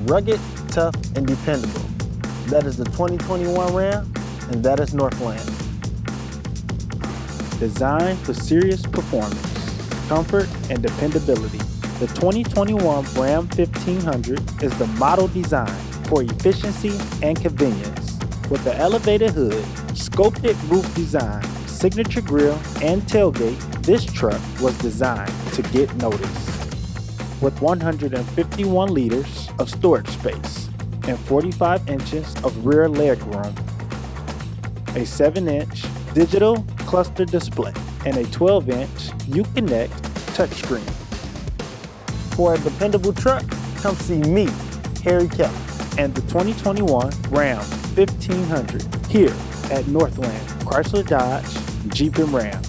rugged, tough, and dependable. That is the 2021 Ram, and that is Northland. Designed for serious performance, comfort, and dependability, the 2021 Ram 1500 is the model design for efficiency and convenience. With the elevated hood, sculpted roof design, signature grille, and tailgate, this truck was designed to get noticed. With 151 liters of storage space and 45 inches of rear legroom, a 7-inch digital cluster display, and a 12-inch Uconnect touchscreen. For a dependable truck, come see me, Harry Keller, and the 2021 Ram 1500 here at Northland Chrysler Dodge Jeep and Ram.